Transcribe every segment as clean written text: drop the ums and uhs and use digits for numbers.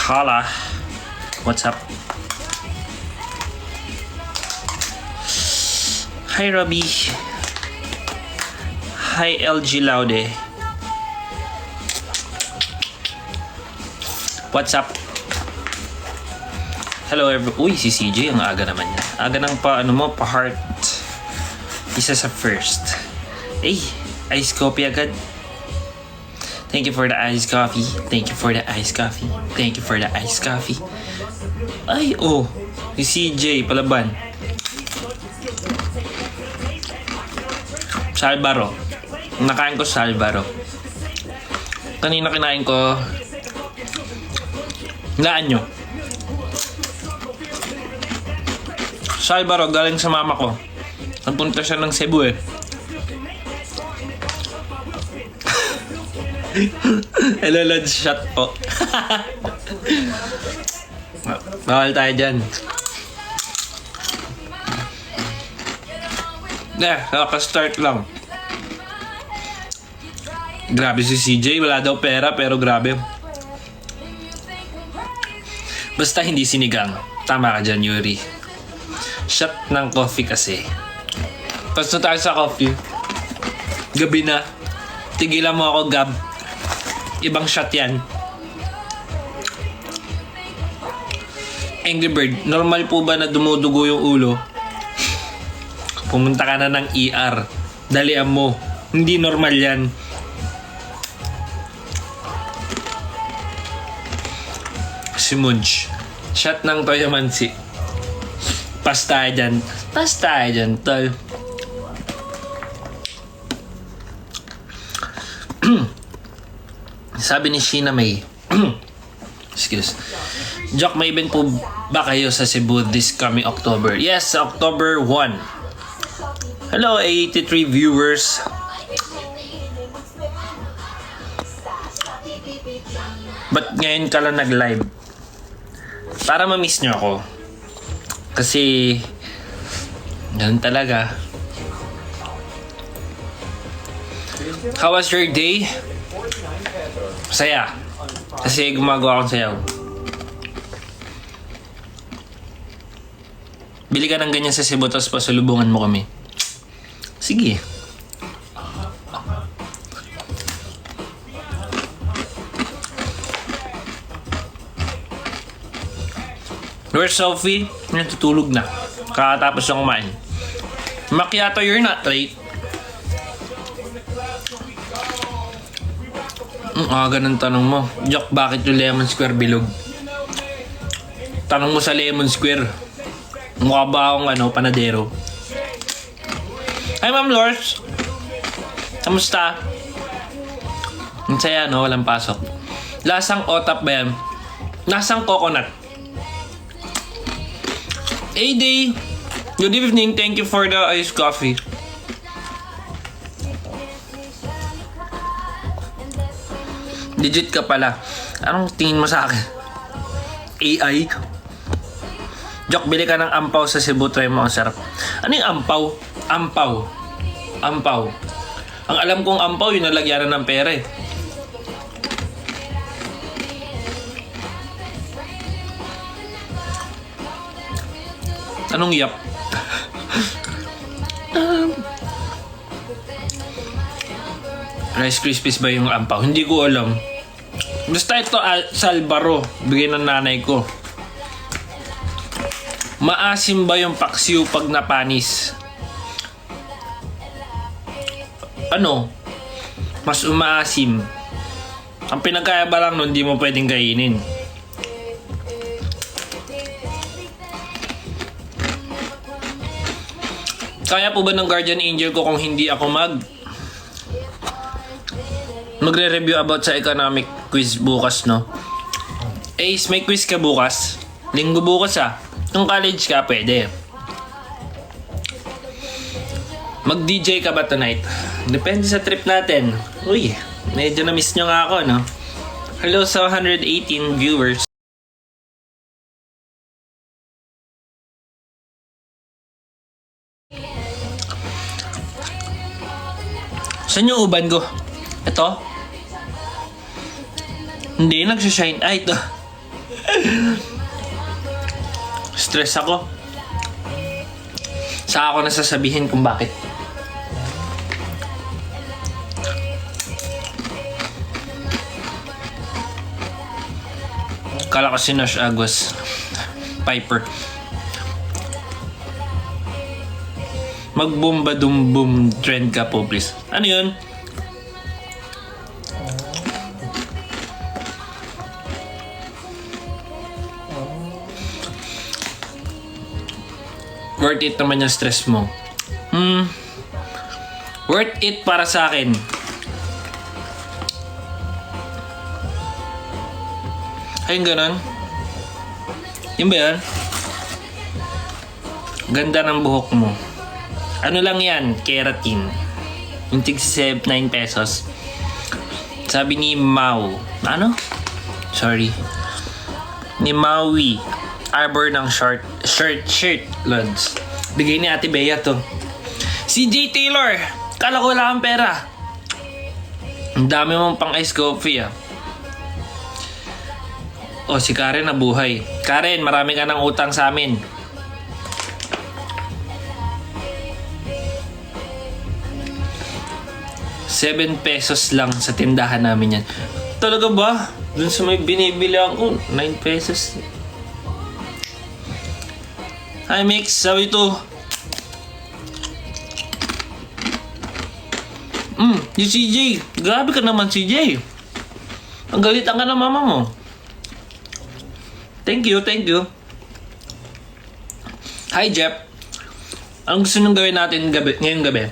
Hola. What's up? Hi, Robbie. Hi, LG Laude. What's up? Hello, everyone. Uy, si CJ, ang aga naman niya. Aga ng pa-heart. Isa sa first. Hey, iced coffee agad. Thank you for the iced coffee. Thank you for the iced coffee. Thank you for the iced coffee. Ay, oh. Si CJ, palaban. Salbaro. Nakain ko salbaro. Kanina kinain ko. Laan nyo. Salbaro, galing sa mama ko. Nagpunta siya ng Cebu eh. Hello, lunch shot po. Bawal tayo dyan. Nakaka-start lang. Grabe si CJ, wala daw pera pero grabe. Basta hindi sinigang. Tama ka dyan, Yuri. Shot ng coffee kasi. Tapos na tayo sa coffee. Gabi na. Tigilan mo ako, Gab. Ibang shot yan. Angry Bird, normal po ba na dumudugo yung ulo? Pumunta ka na ng ER. Dalian mo. Hindi normal yan. Si Munch. Shot ng Toyamansi. Pas tayo dyan. Pas tayo dyan, tol. Sabi ni Sheena May. Excuse. Joke, may event po ba kayo sa Cebu this coming October? Yes, October 1. Hello, 83 viewers. Ba't ngayon ka lang nag-live? Para ma-miss nyo ako. Kasi ganun talaga. How was your day? Masaya. Kasi gumagawa akong sayaw. Bili ka ng ganyan sa Cebu tapos pasalubungan mo kami. Sige. Where's Sophie? Natutulog na. Kakatapos yung kumain. Macchiato, you're not late. Aga ng tanong mo. Joke, bakit yung Lemon Square bilog? Tanong mo sa Lemon Square. Mukha ba akong panadero? Hi, Ma'am Lors. Kamusta? Ang saya, no? Walang pasok. Lasang otap ba yan? Lasang coconut. AD, good evening. Thank you for the iced coffee. Legit ka pala. Anong tingin mo sa akin? AI? Joke, bili ka ng ampaw sa Cebu. Try mo, ang sarap. Ano yung ampaw? Ampaw. Ampaw. Ang alam kong ampaw, yung nalagyanan ng pera eh. Anong yap? Rice Krispies ba yung ampaw? Hindi ko alam. Basta ito, salbaro. Bigay ng nanay ko. Maasim ba yung paksiw pag napanis? Mas umaasim. Ang pinagkaiba lang nun, di mo pwedeng kainin. Kaya po ba ng Guardian Angel ko kung hindi ako magre-review about sa economic quiz bukas, no? Ace, may quiz ka bukas? Linggo bukas Kung college ka, pwede. Mag-DJ ka ba tonight? Depende sa trip natin. Uy, medyo na-miss nyo nga ako, no? Hello sa 118 viewers. Saan yung uban ko? Ito? Hindi, nagsashine. Ito. Stress ako. Saka ako nasasabihin kung bakit. Kala ko si Nosh Aguas Piper. Magbomba dum boom trend ka po please. Ano yun? Worth it naman yung stress mo. Worth it para sa akin. Ayun ganon. Yun ba yan? Ganda ng buhok mo. Ano lang yan? Keratin. Yung tig 9 pesos. Sabi ni Mau. Ano? Sorry. Ni Maui. Arbor ng shirt. Lods. Bigay ni Ate Bea to. CJ Taylor. Kala ko wala kang pera. Ang dami mong pang ice coffee ah. Oh, si Karen nabuhay. Karen, marami ka ng utang sa amin. ₱7 lang sa tindahan namin yan. Talaga ba? Dun sa may binibili ako, 9 pesos. Hi Mix, sabi ito. Yung CJ. Grabe ka naman CJ. Ang galitan ka ng mama mo. Thank you. Hi Jeff. Anong gusto nung gawin natin ngayong gabi?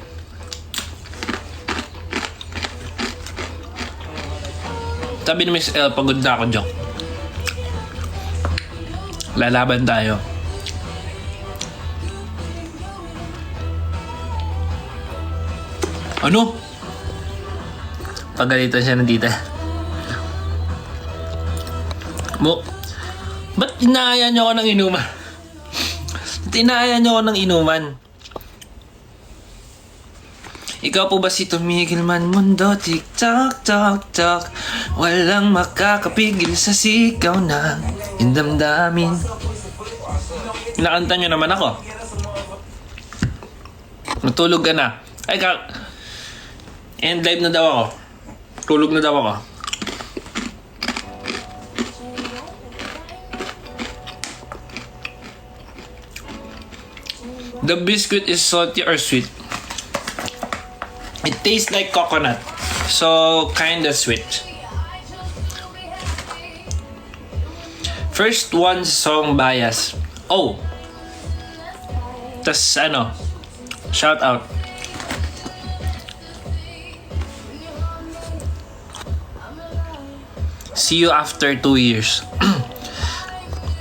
Sabi ni Miss L, pagod na ako, joke. Lalaban tayo. Ano? Pagalitan siya ng tita. Ba't inaaya niyo ako ng inuman? Inaaya niyo ako ng inuman. Ikaw po ba si tumigil man mundo? Tik-tak, tak-tak. Walang makakapigil sa sigaw na indamdamin. Kinakanta niyo naman ako. Matulog ka na. Ay, end live na daw ako. Tulog na daw ako. The biscuit is salty or sweet? It tastes like coconut. So, kinda sweet. First one song bias. Oh! Tas ano? Shout out. See you after 2 years.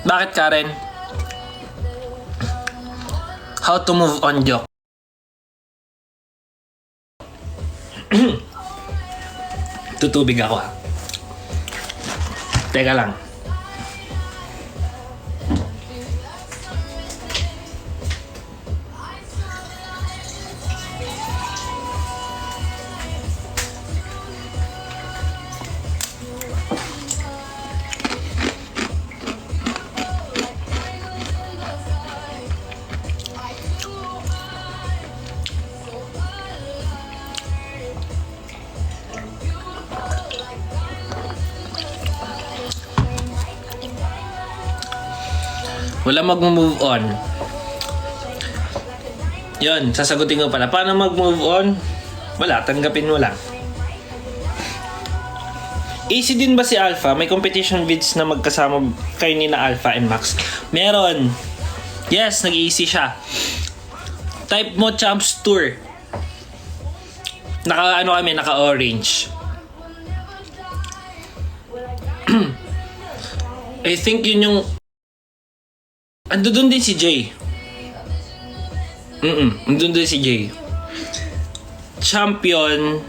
Bakit Karen? How to move on joke. Tutubig ako ha. Teka lang. Wala mag-move on. Yun, sasagutin ko pala. Paano mag-move on? Wala, tanggapin mo lang. Easy din ba si Alpha? May competition vids na magkasama kayo ni na Alpha and Max? Meron. Yes, nag-easy siya. Type mo Champs Tour. Naka-orange. I think yun yung... Ando doon din si Jay. Andun din si Jay. Champions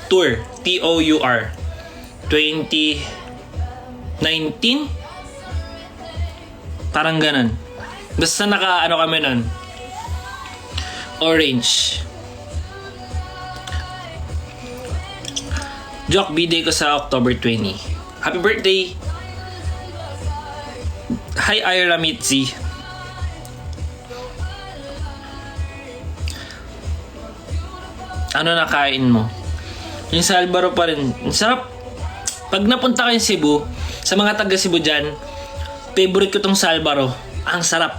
Tour. TOUR 2019? Parang ganun. Basta kami nun. Orange. Joke, B-day ko sa October 20. Happy birthday! Hi, Ira Mitzi. Ano nakain mo? Yung sa Albaro pa rin. Ang sarap. Pag napunta kayo Cebu, sa mga taga Cebu dyan, favorite ko tong sa Albaro. Ang sarap.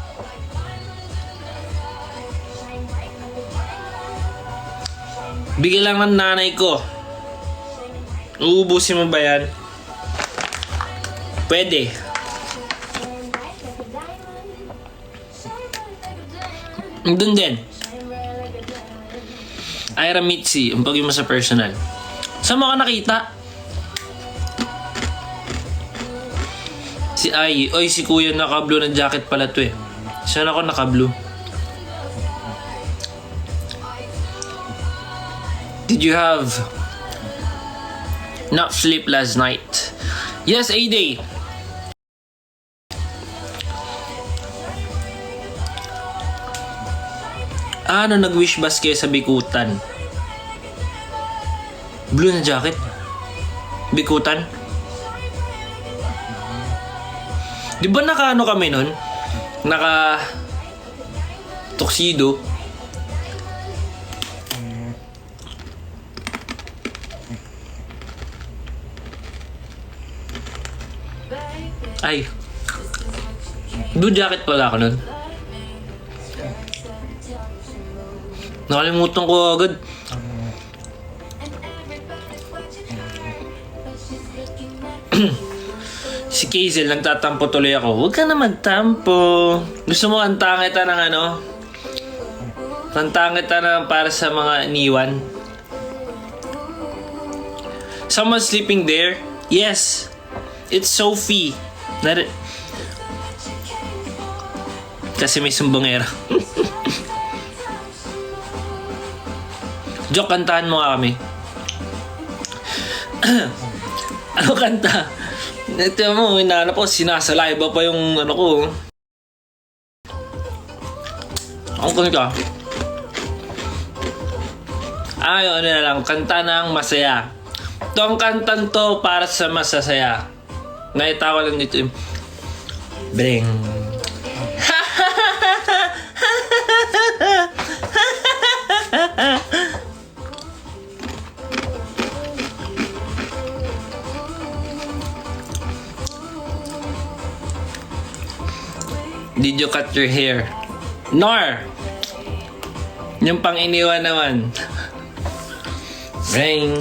Bigyan lang ng nanay ko. Uubusin mo ba yan? Pwede. Doon din. Ira Mitzi, ang pag mo sa personal. Saan mo ka nakita? Si Ai. Oy, si kuya naka-blue na jacket pala to eh. Saan ako naka-blue? Did you have not sleep last night? Yes, A-Day. Ano nag-wish basket sa Bikutan? Blue na jacket? Bikutan? Di ba naka-ano kami nun? Naka-tuxedo? Ay. Blue jacket pala ako nun. Nakalimutan ko agad. Si Kazel, nagtatampo tuloy ako. Huwag ka na magtampo. Gusto mo antang kita ng ano? Antang kita ng para sa mga iniwan. Someone sleeping there? Yes. It's Sophie. Kasi may sumbongera. Joke, kantahan mo nga kami. Ano kanta? Ito mo, inaano po, sinasalaiba pa yung ano ko. Ang kanta. Ano na lang, kanta ng masaya. Itong kantan to para sa masasaya. Naitawa lang dito yung Bring. Did you cut your hair? Nor! Yung pang iniwan naman. Bring.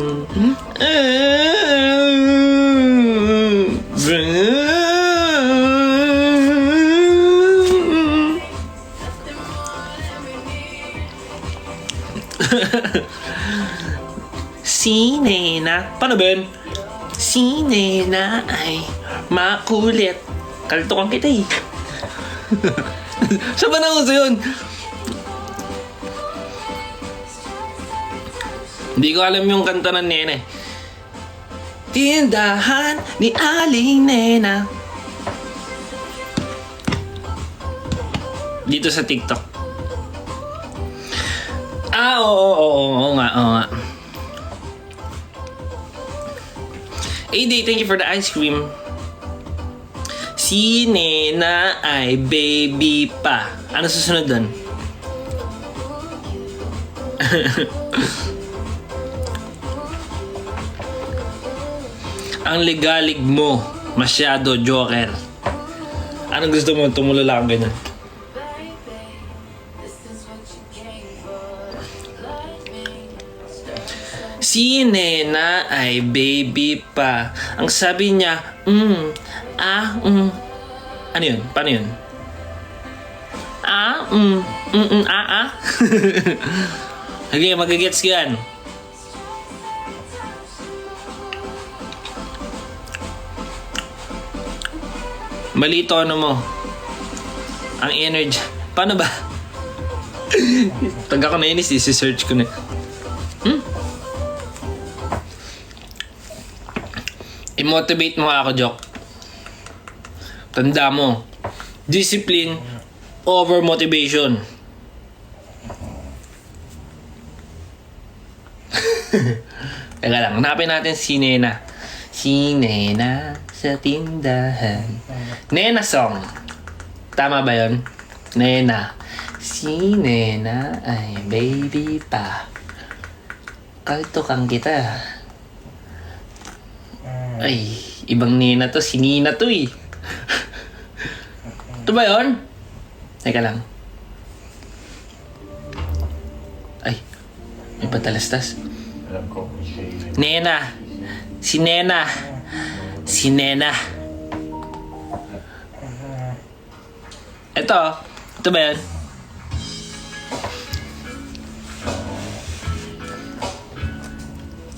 Si Nena. Paano ba yun? Si Nena ay makulit. Kaltukan kita eh. Siya ba nauso yun? Hindi ko alam yung kanta ng Nena eh. Tindahan ni Aling Nena. Dito sa TikTok. Oo nga. A-Day, thank you for the ice cream. Si Nena ay baby pa. Ano susunod doon? Ang legalig mo. Masyado, Joker. Anong gusto mo? Tumulala kang ganyan. Si Nena ay baby pa. Ang sabi niya, ano yun? Paano yun? Okay, magagets ka yan. Malito ano mo. Ang energy. Paano ba? Pag ako nainis, isi-search ko na. I-motivate mo ako, Jok. Tanda mo. Discipline over motivation. Teka lang, hanapin natin si Nena. Si Nena sa tindahan. Nena song. Tama ba yun? Nena. Si Nena ay baby pa. Kaltukan kita. Ay, ibang Nena to. Si Nina to eh. Ito ba yun? Teka lang. Ay, may patalastas. Nena. Si Nena. Si Nena. Ito. Ito ba yun?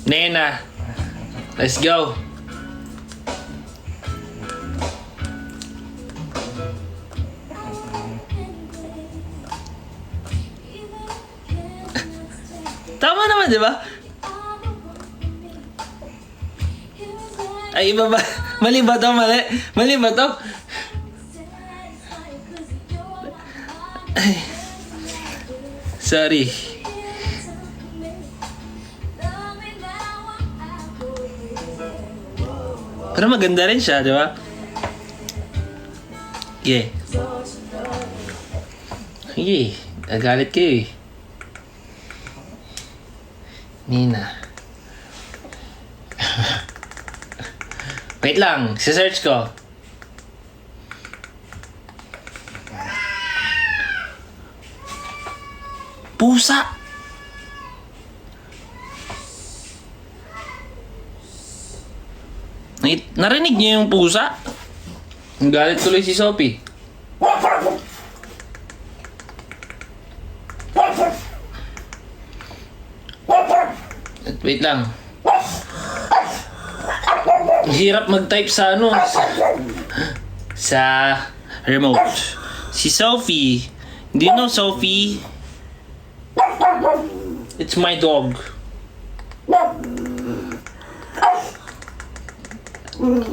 Nena. Let's go. Tama naman, di ba? Ay, iba ba? Mali ba to? Mali? Mali ba to? Ay. Sorry. Pero maganda rin siya, di ba? Yeah. Yeah. Nagalit kayo eh. Nina. Wait lang, si-search ko. Pusa! Narinig niyo yung pusa? Ang galit tuloy si Sophie. At wait lang. Hirap mag-type sa ano. Sa remote. Si Sophie. Do you know Sophie? It's my dog.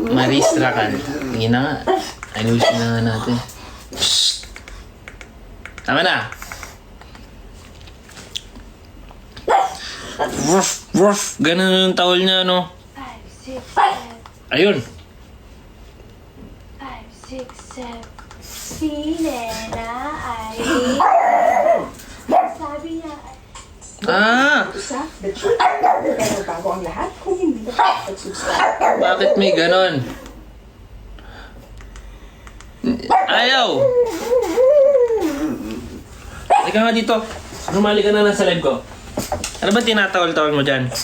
Maristra ka. Hindi na nga. Ayusin na nga natin. Psst. Tama na. Ruff, ruff. Ganun yung tawal niya, no? 5, 6, 7. Ayun. 5, 6, 7. Si Nena ay... Sabi niya ay... Isa, the truth. Pero bago ang lahat, kung hindi ka pag-subscribe. Bakit may ganon? Ayaw! Halika nga dito. Rumali ka na lang sa live ko. Ano ba tinatawal-tawal mo dyan? 5,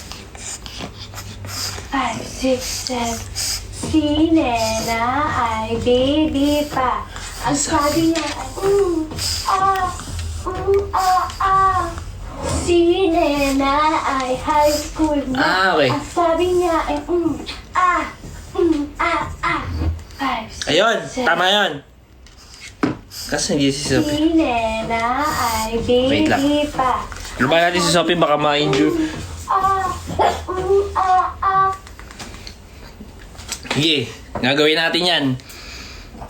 6, 7. Si Nena ay baby pa. Ang sabi niya ay... Si Nena ay high school na. Okay. Ang sabi niya ay 5, 6, Ayun! 7. Tama yun! Kasi hindi si Sophie. Si Nena ay Wait lang. baby pa. Lumayan natin si Sophie, baka ma-injure. Sige, gagawin natin yan.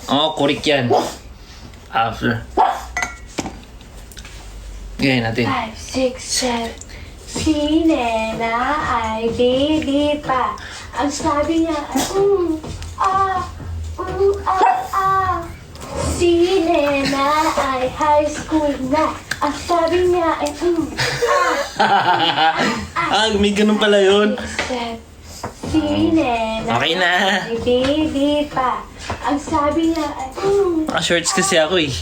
Oo, kurik yan. After. Gawin natin. 5, 6, 7. Si Nena ay baby pa. Ang sabi niya ay Si Nena ay high school na. Ang sabi niya ay May ganun pala yun. Si Nena Okay na. ay baby pa. Ang sabi niya ay Naka-shorts kasi ako eh.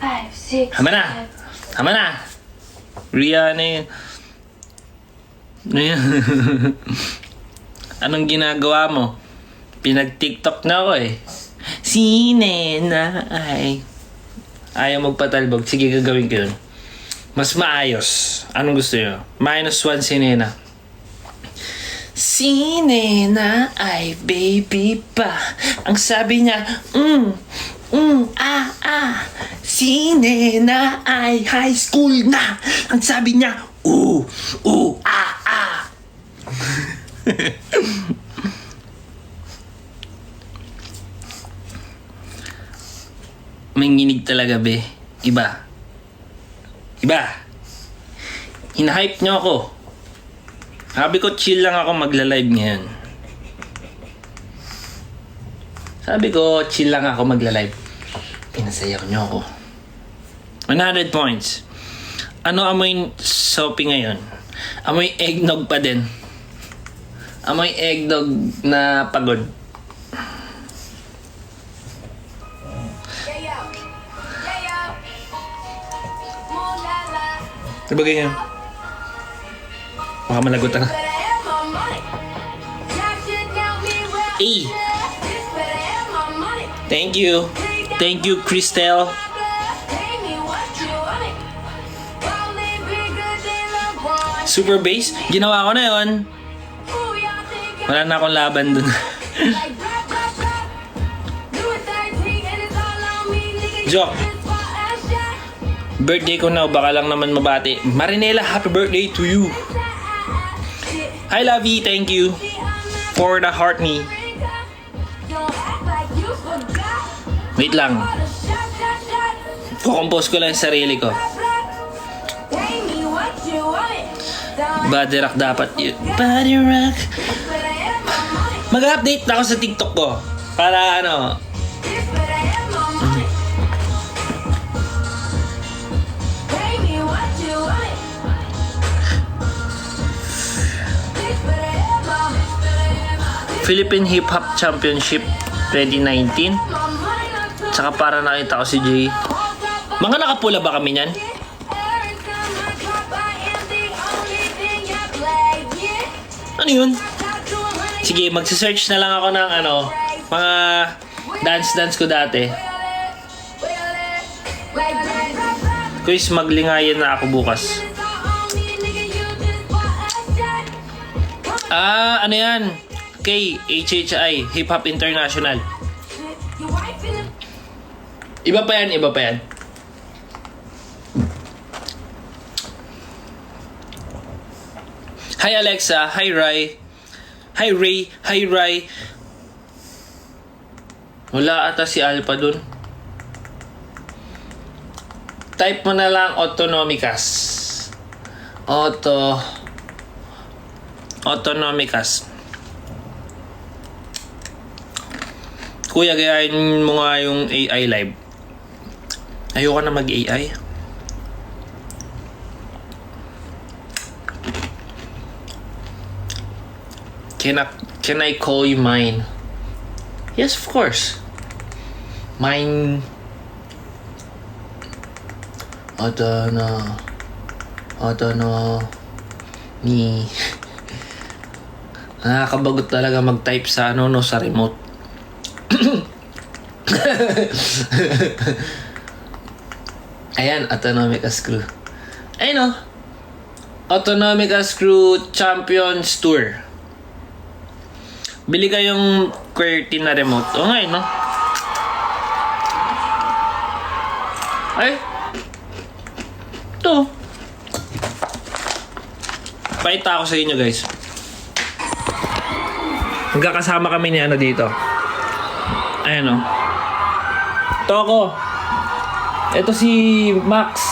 5, 6, Tama na. Tama na. Rihanna yun. Ano yun? Anong ginagawa mo? Pinag-TikTok na ako eh. Si Nena ay... Ayaw magpatalbog. Sige, gagawin ko yun. Mas maayos. Anong gusto nyo? -1 si Nena. Si Nena ay baby pa. Ang sabi niya, Si Nena ay high school na. Ang sabi niya, Manginig talaga, be. Iba. Iba. Hinahype niyo ako. Sabi ko, chill lang ako magla-live ngayon. Sabi ko, chill lang ako magla-live. Pinasayak nyo ako. 100 points. Ano amoy soapy ngayon? Amoy eggnog pa din. Amoy eggnog na pagod. Diba ganyan? Baka malagot ako. E. Thank you. Thank you, Cristel. Super bass? Ginawa ko na yon. Wala na akong laban dun. Joke. Birthday ko na, baka lang naman mabati. Marinela, happy birthday to you. Hi, Lovey. Thank you for the heart me. Wait lang. Kukompose ko lang yung sarili ko. Body rock dapat yun. Body rock. Mag-update ako sa TikTok ko. Para ano. Philippine Hip Hop Championship 2019. Tsaka para nakita ko si Jay. Mga nakapula ba kami niyan? Ano yun? Sige, magsisearch na lang ako ng ano, mga dance ko dati. Quiz, maglingayan na ako bukas. Ano yan? HHI, Hip Hop International. Iba pa yan. Hi Alexa, hi Rai. Hi Ray, hi Rai. Wala ata si Alpha dun. Type mo na lang Autonomicas. Autonomicas. Kuya, gayahin mo nga yung AI live. Ayoko na mag-AI. Can I call you mine? Yes, of course. Mine. Me. Nakakabagot talaga mag-type sa sa remote. Ayan, Autonomicas Crew. Ayun o. Autonomicas Crew Champions Tour. Bili kayong QWERTY na remote. O nga no? Ay. Ito. Paita ako sa inyo guys. Magkakasama kami ni dito. Ayan o. Ito ako. Ito si Max.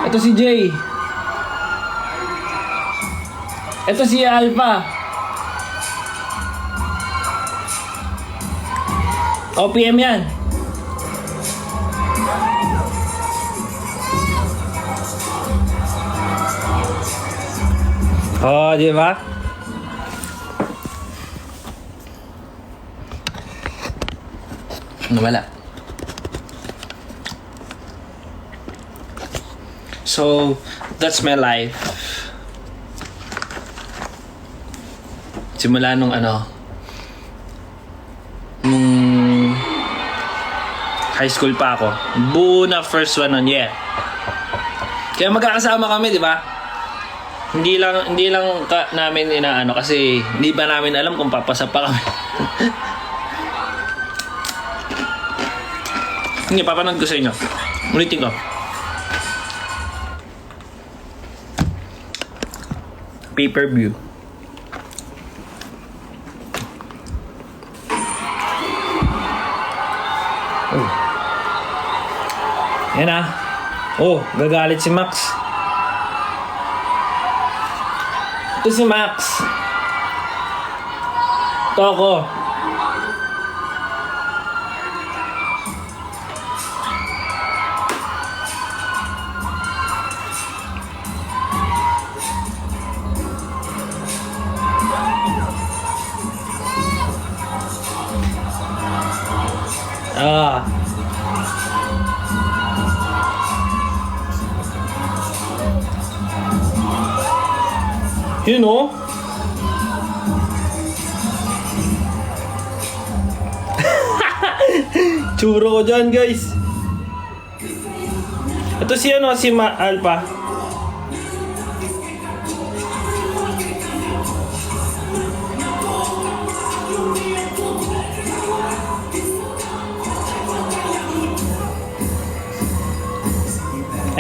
Ito si Jay. Ito si Alpha. OPM yan. Oh, di ba? Nawala. So, that's my life. Simula nung high school pa ako. Buo na first one nun, yeah. Kaya magkakasama kami, di ba? Hindi lang namin inaano kasi hindi ba namin alam kung papasa pa kami. Hindi, papanood ko sa inyo. Ulitin ko. Pay-per-view. Oh. Yan Oh, gagalit si Max. Ito si Max. Ito ako. Ah. You know? Churo ko dyan, guys. Ito si ano, si Alpha.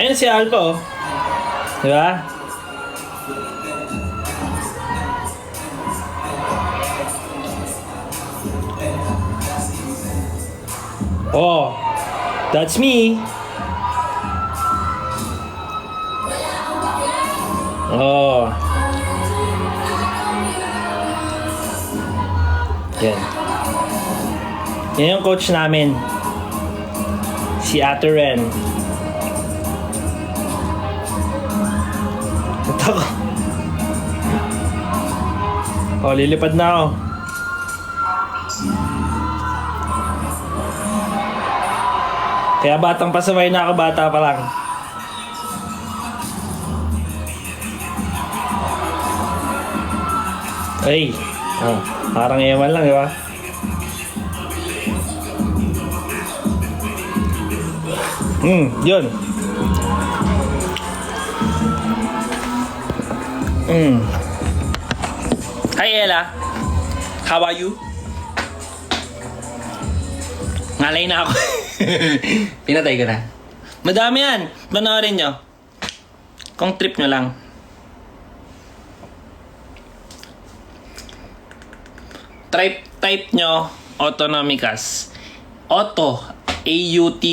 Ayun si Alpha, oh. Diba? Oh, that's me. Oh. Yan. Yan yung coach namin. Si Ate Ren. Ito ko. Oh, lilipad na ako. Kaya batang pasaway na ako, bata pa lang. Ay, parang ewan lang, di ba? Yun. Hi Ella, how are you? Ngalay na ako. Pinatay ko na. Madami yan. Panoorin nyo. Kung trip nyo lang. Type nyo Autonomicas. Auto. A-U-T-O-N-O-M-I-C-A-S.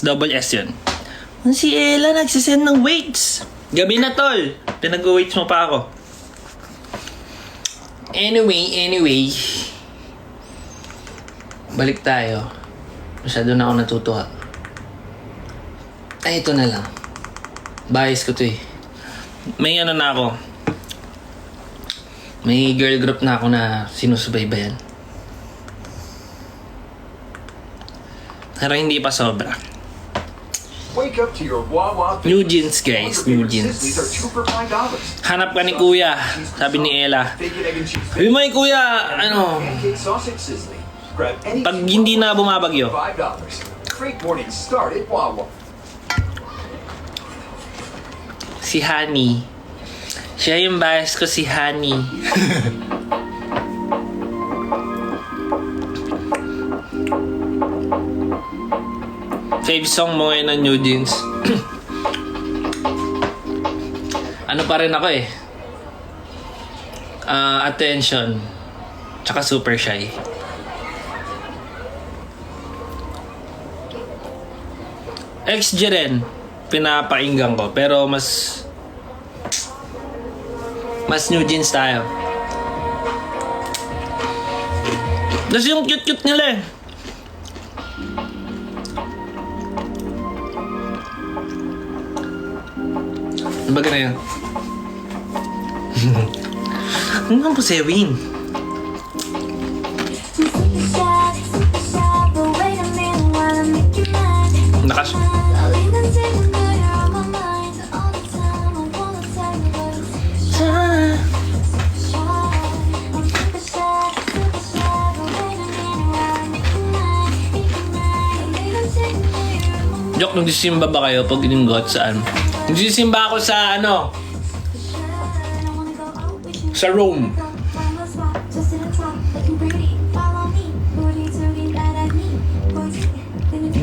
Double S yun. Si Ella nagsisend ng weights. Gabi na tol. Pinag-weights mo pa ako. Anyway. Balik tayo. Masyado na ako natutuwa. Ay, ito na lang. Bias ko to eh. May ano na ako. May girl group na ako na sinusubaybayan. Pero hindi pa sobra. Wake up to your Wawa. New jeans guys, new jeans. These are 2 for $5. Hanap ka ni Kuya, sabi ni Ella. Bacon, egg, and cheese. Sabi mo kay Kuya, ano, Pancake sausage sizzling. Grab any pag hindi na bumabagyo. $5. Great morning start at Wawa. Si Honey. Siya yung bias ko, si Honey. Fave song mo ngayon ng New Jeans. Ano pa rin ako eh. Attention. Tsaka Super Shy. XG rin. Pinapainggan ko. Pero mas New Jeans tayo. Tapos yung cute-cute nila eh. Ano ba na yun? Ano nga po si Ewing? Nakas... Joke, nagsisimba ba kayo pag linggot saan? Nagsisimba ako sa ano? Sa Rome.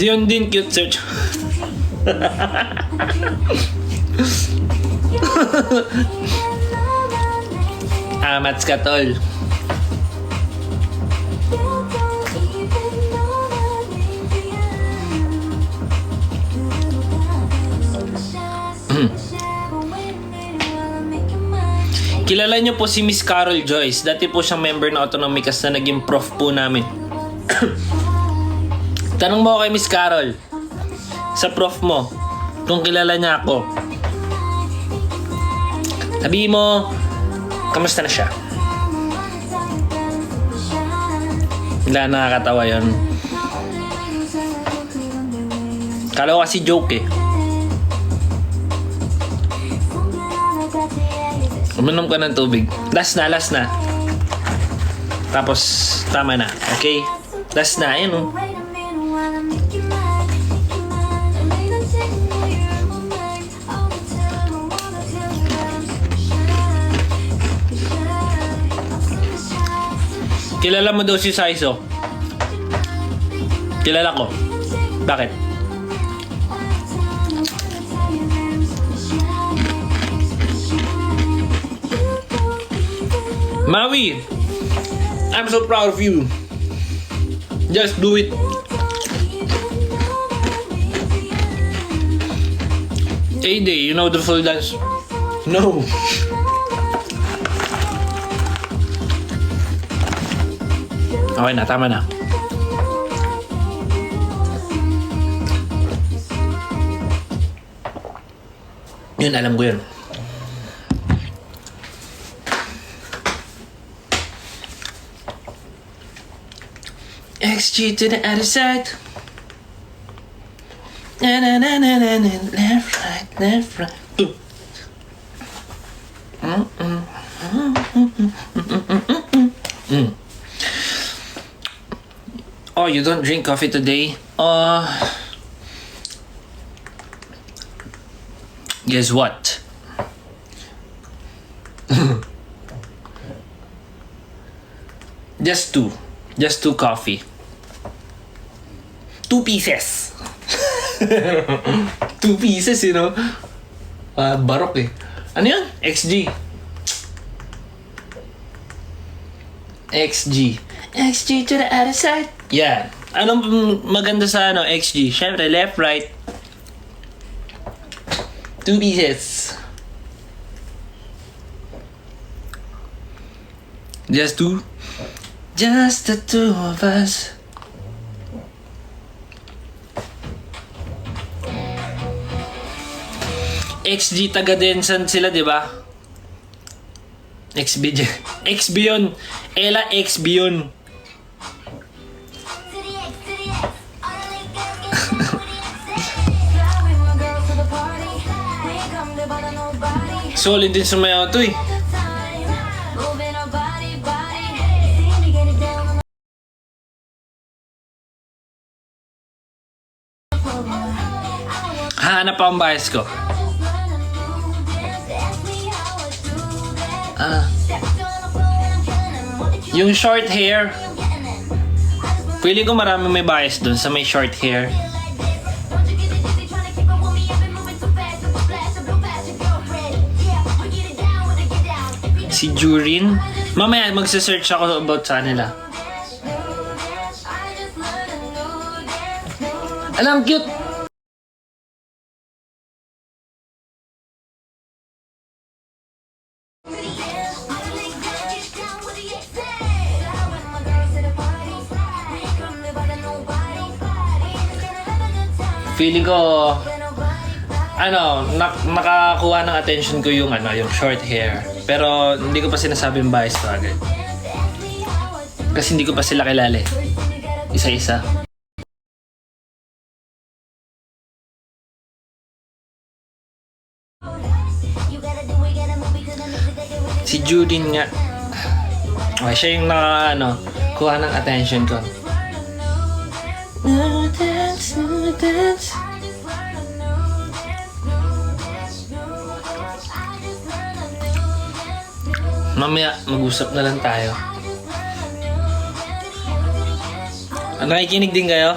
Diyon din cute search. Amats ka tol. Kilala niyo po si Miss Carol Joyce. Dati po siyang member ng Autonomicas na naging prof po namin. Tanong mo kay Miss Carol, sa prof mo, kung kilala niya ako. Sabihin mo, kamusta na siya? Wala, nakakatawa yun. Kala ko kasi joke eh. Uminom ka ng tubig. Last na. Tapos, tama na. Okay? Last na. Ayun oh. Kilala mo daw si Saizo. Kilala ko. Bakit? Maui, I'm so proud of you. Just do it. A-Day, you know the full dance? No. Okay na, tama na. Yun, alam ko yun. XG to the other side. Na na na na na na. Left, right, left, right. Oh, you don't drink coffee today? Guess what? Just two coffee. 2 pieces. 2 pieces, you know? Barok eh. Ano yun? XG. XG to the other side. Yeah. Anong maganda sa XG? Syempre, left, right. 2 pieces. Just the two of us. XG taga Densan sila, di ba? XB yun. Ella XB yun. Solid din sumayaw to eh. Hanap pa ang bias ko. Yung short hair. Feeling ko marami may bias dun sa may short hair. Si Jurin. Mamaya magsa-search ako about sa nila. Alam, cute! Feeling ko nakakuha ng attention ko yung yung short hair. Pero hindi ko pa sinasabing bias to agad. Kasi hindi ko pa sila kilala eh. Isa-isa. Si Judin nga. Okay, siya yung kuha ng attention ko. Dance. Mamaya, mag-usap na lang tayo. Nakikinig din kayo?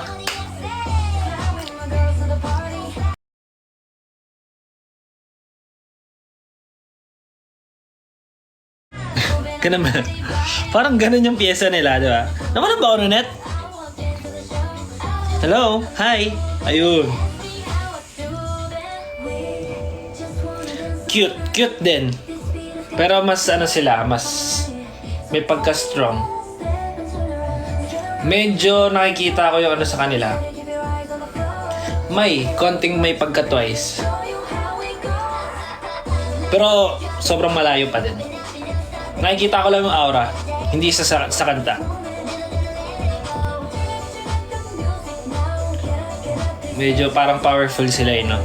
Naman. Parang ganun yung pyesa nila, di ba? Naman ba ako, Net? Hello? Hi? Ayun. Cute din. Pero mas ano sila, mas may pagka-strong. Medyo nakikita ko yung ano sa kanila. May pagka-twice. Pero sobrang malayo pa din. Nakikita ko lang yung aura, hindi sa kanta. Medyo parang powerful sila no?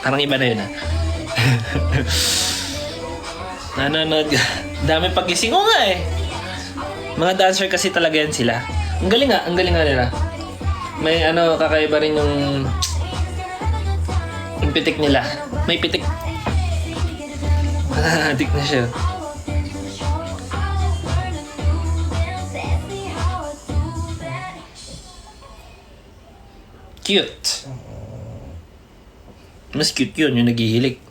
Parang iba na yun Nanonood ka. Dami pagising ko nga eh. Mga dancer kasi talaga yan sila. Ang galing nga nila. May kakaiba rin yung pitik nila. May pitik. Adik na siya. Cute. Mas cute yun, yung naghihilig.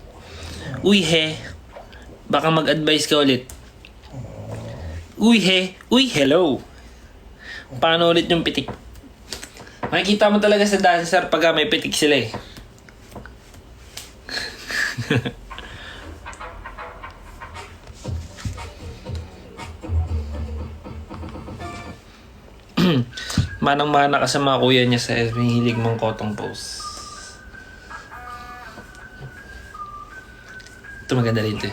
Uy he, baka mag-advise ka ulit. Uy he, uy hello. Paano ulit yung pitik? Makikita mo talaga sa dancer pag may pitik sila eh. Manang-mana ka sa mga kuya niya sa hilig mong kotong pose. Ito maganda rin ito.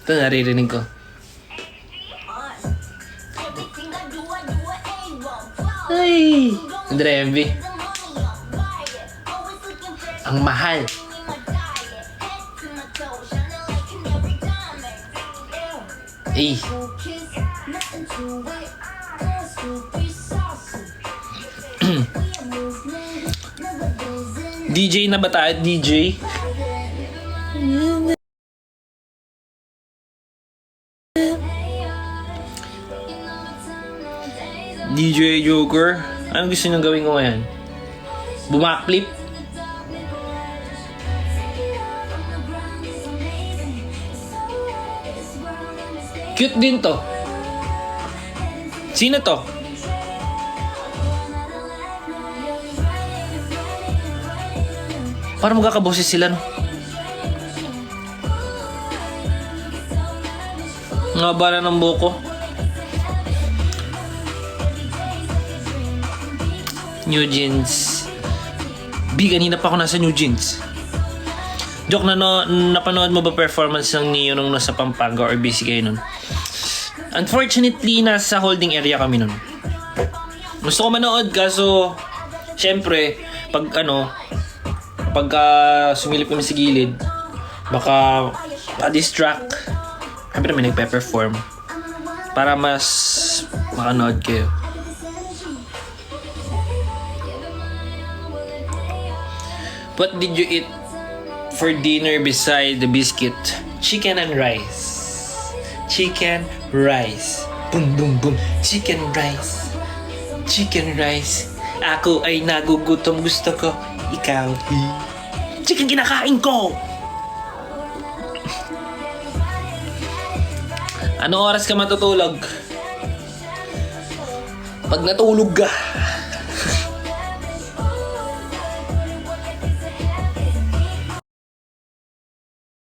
Ito naririnig ko. Ay! Andre MV. Ang mahal. Eh. DJ na ba tayo? DJ? DJ Joker? Anong gusto niyong gawin ko ngayon? Bumakflip? Cute din to. Sino to? Parang magkakaboses sila, no? Nga ba na ng buko? New Jeans. Kanina pa ako nasa New Jeans. Joke na napanood mo ba performance ng Neo nung nasa Pampanga or busy kayo nun? Unfortunately, nasa holding area kami nun. Gusto ko manood kaso syempre, pagka sumilip kami sa gilid, baka pa-distract. Siyempre may nagpe-perform para mas makanood kayo. What did you eat for dinner beside the biscuit? Chicken and rice. Chicken, rice. Boom, boom, boom. Chicken, rice. Chicken, rice. Ako ay nagugutom. Gusto ko. Ikaw. Chicken kinakain ko! Anong oras ka matutulog? Pag natulog ka,